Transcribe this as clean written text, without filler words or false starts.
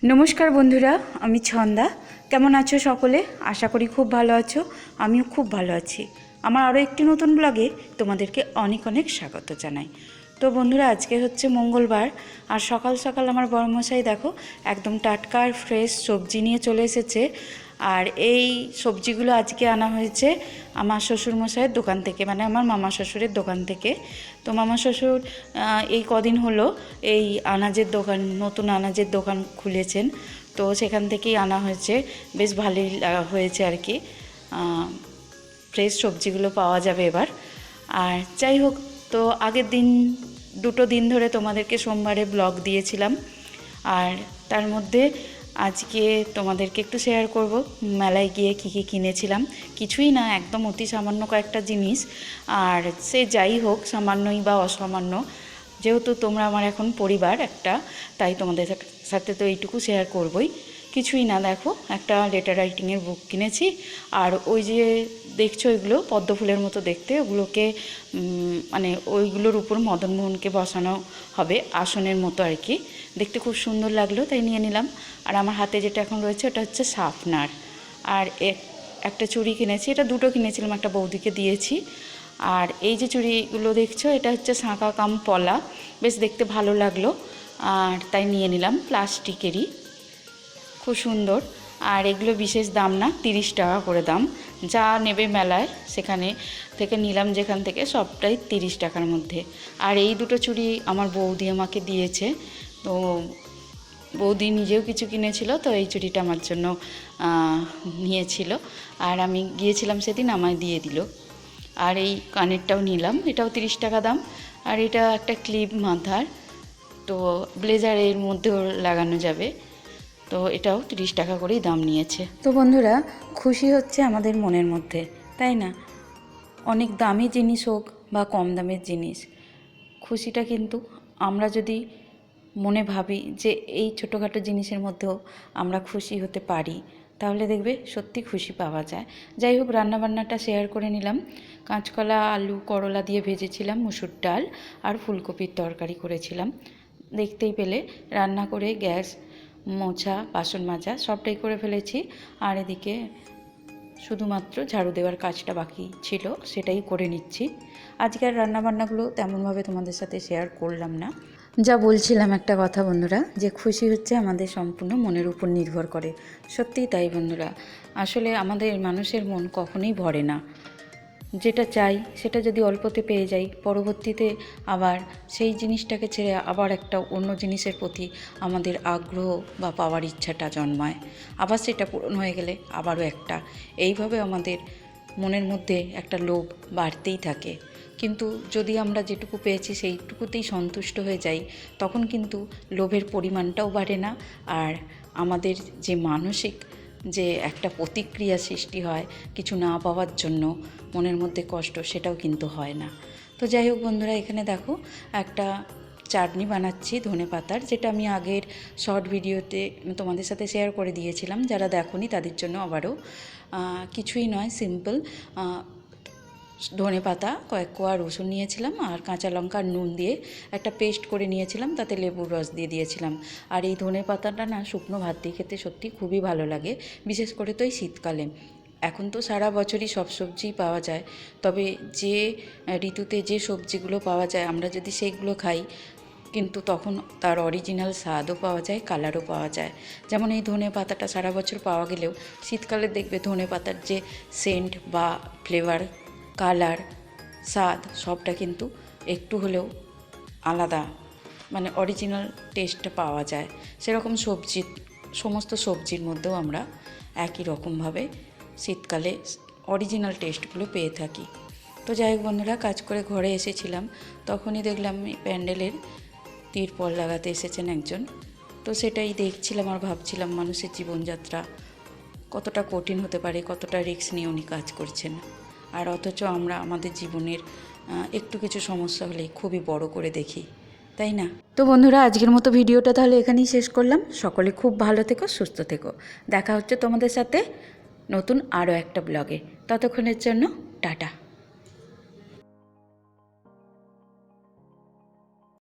নমস্কার বন্ধুরা, আমি ছন্দা। কেমন আছো সকলে? আশা করি খুব ভালো আছো। আমিও খুব ভালো আছি। আমার আরও একটি নতুন ব্লগে তোমাদেরকে অনেক অনেক স্বাগত জানাই। তো বন্ধুরা, আজকে হচ্ছে মঙ্গলবার, আর সকাল সকাল আমার বড়মশাই দেখো একদম টাটকা আর ফ্রেশ সবজি নিয়ে চলে এসেছে। আর এই সবজিগুলো আজকে আনা হয়েছে আমার শ্বশুরমশাইয়ের দোকান থেকে, মানে আমার মামা শ্বশুরের দোকান থেকে। তো মামা শ্বশুর এই কদিন হলো এই আনাজের দোকান, নতুন আনাজের দোকান খুলেছেন। তো সেখান থেকেই আনা হয়েছে, বেশ ভালোই হয়েছে আর কি। ফ্রেশ সবজিগুলো পাওয়া যাবে এবার। আর যাই হোক, তো আগের দিন দুটো দিন ধরে তোমাদেরকে সোমবারে ব্লগ দিয়েছিলাম, আর তার মধ্যে আজকে তোমাদেরকে একটু শেয়ার করব মেলায় গিয়ে কী কী কিনেছিলাম। কিছুই না, একদম অতি সামান্য কয়েকটা জিনিস। আর সে যাই হোক, সামান্যই বা অসামান্য, যেহেতু তোমরা আমার এখন পরিবার একটা, তাই তোমাদের সাথে তো এইটুকু শেয়ার করবই। কিছুই না, দেখো একটা লেটার রাইটিংয়ের বুক কিনেছি। আর ওই যে দেখছো এগুলো পদ্ম ফুলের মতো দেখতে, ওগুলোকে মানে ওইগুলোর উপর মদনমোহনকে বসানো হবে আসনের মতো আর কি। দেখতে খুব সুন্দর লাগলো, তাই নিয়ে নিলাম। আর আমার হাতে যেটা এখন রয়েছে ওটা হচ্ছে শার্পনার। আর একটা চুড়ি কিনেছি, এটা দুটো কিনেছিলাম, একটা বৌদিকে দিয়েছি। আর এই যে চুড়িগুলো দেখছো, এটা হচ্ছে শাঁখা কাম পলা, বেশ দেখতে ভালো লাগলো, আর তাই নিয়ে নিলাম। প্লাস্টিকেরই, খুব সুন্দর। আর এগুলো বিশেষ দাম না, 30 টাকা করে দাম। যা নেবে মেলায় সেখানে থেকে নিলাম, যেখান থেকে সবটাই 30 টাকার মধ্যে। আর এই দুটো চুড়ি আমার বৌদি আমাকে দিয়েছে। তো বৌদি নিজেও কিছু কিনেছিল, তো এই চুড়িটা আমার জন্য নিয়েছিল। আর আমি গিয়েছিলাম সেদিন, আমায় দিয়ে দিল। আর এই কানেরটাও নিলাম, এটাও 30 টাকা দাম। আর এটা একটা ক্লিপ মাথার, তো ব্লেজারের মধ্যেও লাগানো যাবে। তো এটাও 30 টাকা করেই দাম নিয়েছে। তো বন্ধুরা, খুশি হচ্ছে আমাদের মনের মধ্যে, তাই না? অনেক দামি জিনিস হোক বা কম দামের জিনিস, খুশিটা কিন্তু আমরা যদি মনে ভাবি যে এই ছোটোখাটো জিনিসের মধ্যেও আমরা খুশি হতে পারি, তাহলে দেখবে সত্যি খুশি পাওয়া যায়। যাই হোক, রান্নাবান্নাটা শেয়ার করে নিলাম। কাঁচকলা, আলু, করলা দিয়ে ভেজেছিলাম, মুসুর ডাল আর ফুলকপির তরকারি করেছিলাম। দেখতেই পেলে রান্না করে গ্যাস মোছা, বাসন মাজা সবটাই করে ফেলেছি। আর এদিকে শুধুমাত্র ঝাড়ু দেওয়ার কাজটা বাকি ছিল, সেটাই করে নিচ্ছি। আজকের রান্নাবান্নাগুলো তেমনভাবে তোমাদের সাথে শেয়ার করলাম না। যা বলছিলাম একটা কথা বন্ধুরা, যে খুশি হচ্ছে আমাদের সম্পূর্ণ মনের উপর নির্ভর করে। সত্যিই তাই বন্ধুরা, আসলে আমাদের মানুষের মন কখনোই ভরে না। যেটা চাই সেটা যদি অল্পতে পেয়ে যাই, পরবর্তীতে আবার সেই জিনিসটাকে ছেড়ে আবার একটা অন্য জিনিসের প্রতি আমাদের আগ্রহ বা পাওয়ার ইচ্ছাটা জন্মায়। আবার সেটা পূরণ হয়ে গেলে আবারও একটা, এইভাবে আমাদের মনের মধ্যে একটা লোভ বাড়তেই থাকে। কিন্তু যদি আমরা যেটুকু পেয়েছি সেইটুকুতেই সন্তুষ্ট হয়ে যাই, তখন কিন্তু লোভের পরিমাণটাও বাড়ে না। আর আমাদের যে মানসিক যে একটা প্রতিক্রিয়া সৃষ্টি হয় কিছু না পাওয়ার জন্য, মনের মধ্যে কষ্ট, সেটাও কিন্তু হয় না। তো যাই হোক বন্ধুরা, এখানে দেখো একটা চাটনি বানাচ্ছি ধনেপাতার, যেটা আমি আগের শর্ট ভিডিওতে তোমাদের সাথে শেয়ার করে দিয়েছিলাম। যারা দেখোনি তাদের জন্য আবারও, কিছুই নয়, সিম্পল ধনেপাতা, কয়েক কোয়া রসুন নিয়েছিলাম, আর কাঁচা লঙ্কা নুন দিয়ে একটা পেস্ট করে নিয়েছিলাম, তাতে লেবুর রস দিয়ে দিয়েছিলাম। আর এই ধনেপাতাটা না শুকনো ভাত দিয়ে খেতে সত্যি খুবই ভালো লাগে, বিশেষ করে তো এই শীতকালে। এখন তো সারা বছরই সব সবজিই পাওয়া যায়, তবে যে ঋতুতে যে সবজিগুলো পাওয়া যায় আমরা যদি সেইগুলো খাই, কিন্তু তখন তার অরিজিনাল স্বাদও পাওয়া যায়, কালারও পাওয়া যায়। যেমন এই ধনে পাতাটা সারা বছর পাওয়া গেলেও শীতকালে দেখবে ধনে পাতার যে সেন্ট বা ফ্লেভার, কালার, স্বাদ সবটা কিন্তু একটু হলেও আলাদা, মানে অরিজিনাল টেস্টটা পাওয়া যায়। সেরকম সমস্ত সবজির মধ্যেও আমরা একই রকমভাবে শীতকালে অরিজিনাল টেস্টগুলো পেয়ে থাকি। তো যাই হোক বন্ধুরা, কাজ করে ঘরে এসেছিলাম, তখনই দেখলাম এই প্যান্ডেলের তিরপল লাগাতে এসেছেন একজন। তো সেটাই দেখছিলাম আর ভাবছিলাম মানুষের জীবনযাত্রা কতটা কঠিন হতে পারে, কতটা রিস্ক নিয়ে উনি কাজ করছেন। আর অথচ আমরা আমাদের জীবনের একটু কিছু সমস্যা হলে খুবই বড় করে দেখি, তাই না? তো বন্ধুরা, আজকের মতো ভিডিওটা তাহলে এখানেই শেষ করলাম। সকলে খুব ভালো থেকো, সুস্থ থেকো। দেখা হচ্ছে তোমাদের সাথে নতুন আরও একটা ব্লগে। ততক্ষণের জন্য টাটা।